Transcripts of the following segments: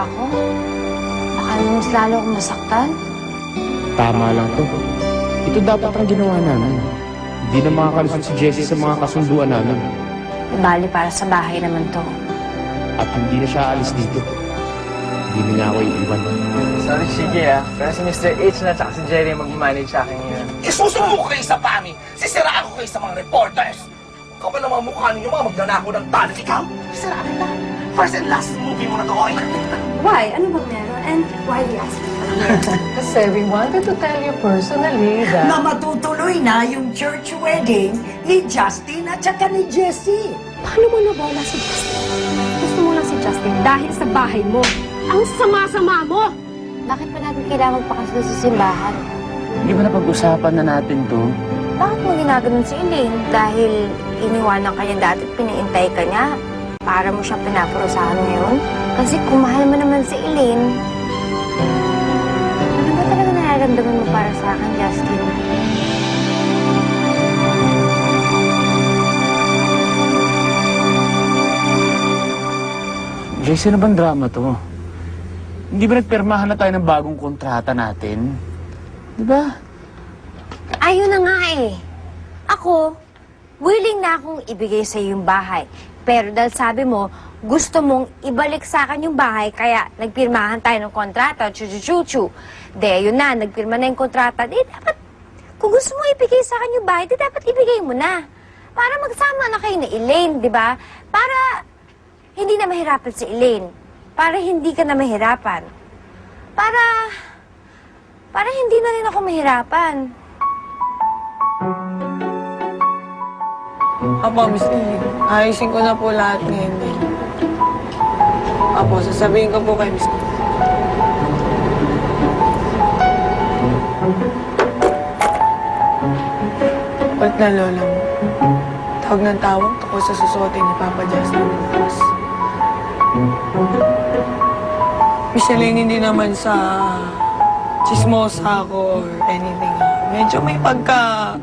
ako. Baka mas lalo akong masaktan. Tama lang to. Ito dapat ang ginawa namin. Hindi na makakalusot si Jessie sa mga kasunduan namin. Bali para sa bahay naman to. At hindi na siya aalis dito. Hindi na niya ako iiwan. Sorry, sige pero si Mr. H na tsaka si Jerry mag-manage sa akin ngayon. Isusumbong ko kayo sa PAMI! Sisiraan ko kayo sa mga reporters! Kapal naman mukha ninyo mga magnanakaw ng talent. Ikaw, sisiraan kita! First and last movie mo na to, oy! Why? Ano bang meron? And why do you ask me? Kasi we wanted to tell you personally that... Na matutuloy na yung church wedding ni Justin at saka ni Jessie. Paano mo nabola si Justin? Gusto mo lang si Justin dahil sa bahay mo. Ang sama-sama mo! Bakit pa natin kailangan magpakasal sa simbahan? Hindi ba napag-usapan na natin to? Bakit mo ginaganon si Elaine? Dahil iniwanan ka niya dati at pinaintay ka niya? Para mo siya pinaparusahan ngayon? Kasi kung mahal mo naman si Elaine, ano ba talaga nararamdaman mo para sa akin, Justin? Jason, ano bang drama to? Hindi ba nagpirmahan na tayo ng bagong kontrata natin? Di ba? Ayun na nga eh. Ako, willing na akong ibigay sa yung bahay. Pero dahil sabi mo, gusto mong ibalik sa akin yung bahay, kaya nagpirmahan tayo ng kontrata, chu-chu-chu-chu. De, yun na, nagpirma na yung kontrata. Di, dapat, kung gusto mong ibigay sa akin yung bahay, di dapat ibigay mo na. Para magsama na kayo ni Elaine, di ba? Para hindi na mahirapan si Elaine. Para hindi ka na mahirapan. Para hindi na rin ako mahirapan. Apo, Miss Lily, ayusin ko na po lahat ngayon din. Apo, sasabihin ko po kay Miss Lily. Ba't na lola mo? Tawag ng tawag ako sa susuotin ni Papa Justin bukas. Micheline, hindi naman sa chismosa ako or anything. Medyo may pakialamera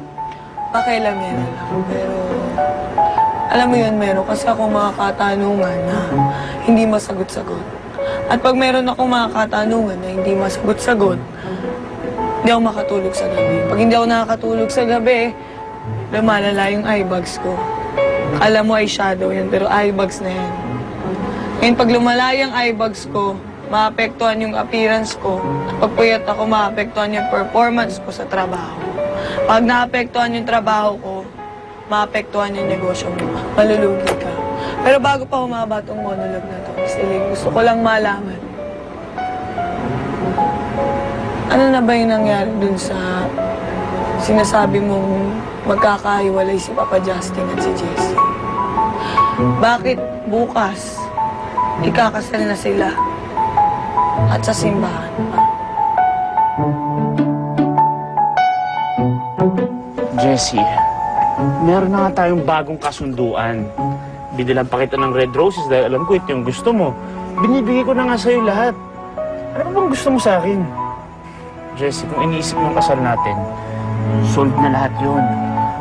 lang. Pero, alam mo yun, meron kasi akong mga katanungan na hindi masagot-sagot. At pag meron akong mga katanungan na hindi masagot-sagot, hindi ako makatulog sa gabi. Pag hindi ako nakakatulog sa gabi, lumalala yung eye bags ko. Alam mo ay shadow yan, pero eye bags na yan. Ngayon, pag lumala yung eye bags ko, maapektuhan yung appearance ko. Pag puyat ako, maapektuhan yung performance ko sa trabaho. Pag naapektuhan yung trabaho ko, maapektuhan yung negosyo mo. Malulugi ka. Pero bago pa humaba itong monologue na to, Miss Elaine, gusto ko lang malaman. Ano na ba yung nangyari dun sa sinasabi mong magkakahiwalay si Papa Justin at si Jessie? Bakit bukas ikakasal na sila at sa simbahan pa? Jessie, meron na nga tayong bagong kasunduan. Binilan pa kita ng red roses dahil alam ko ito yung gusto mo. Binibigay ko na nga sa'yo lahat. Ano ba bang gusto mo sa akin? Jessie, kung iniisip mo ang kasal natin, solved na lahat yun.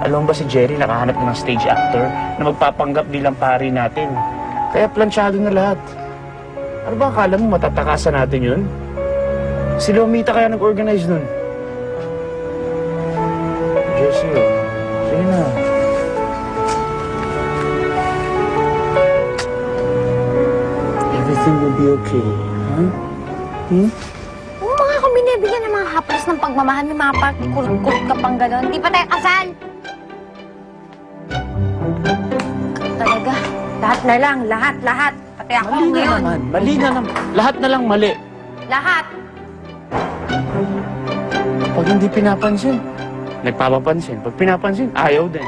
Alam mo ba si Jerry nakahanap ng stage actor na magpapanggap bilang pari natin? Kaya plansyado na lahat. Ano ba akala mo matatakasan natin yun? Si Lomita kaya nag-organize nun. Jessie, sige na. Everything will be okay, huh? Huwag mo nga akong binibigyan ng mga haplos ng pagmamahal, may mga party kulot-kulot ka pang gano'n. Di pa tayo kasal! Talaga, lahat na lang, lahat. Pati ako Mali na ngayon. naman, mali na naman. Lahat na lang mali. Lahat! Pag hindi pinapansin, nagpapapansin. Pag pinapansin, ayaw din.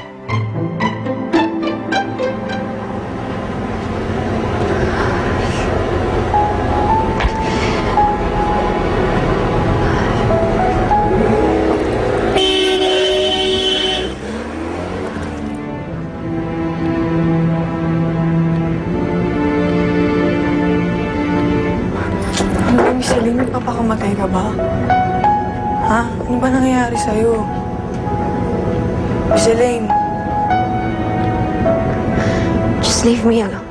Ano ba, Miss Elaine, magpapakamatay ka ba? Ha? Ano ba nangyayari sa'yo? Miss Elaine, Just leave me alone.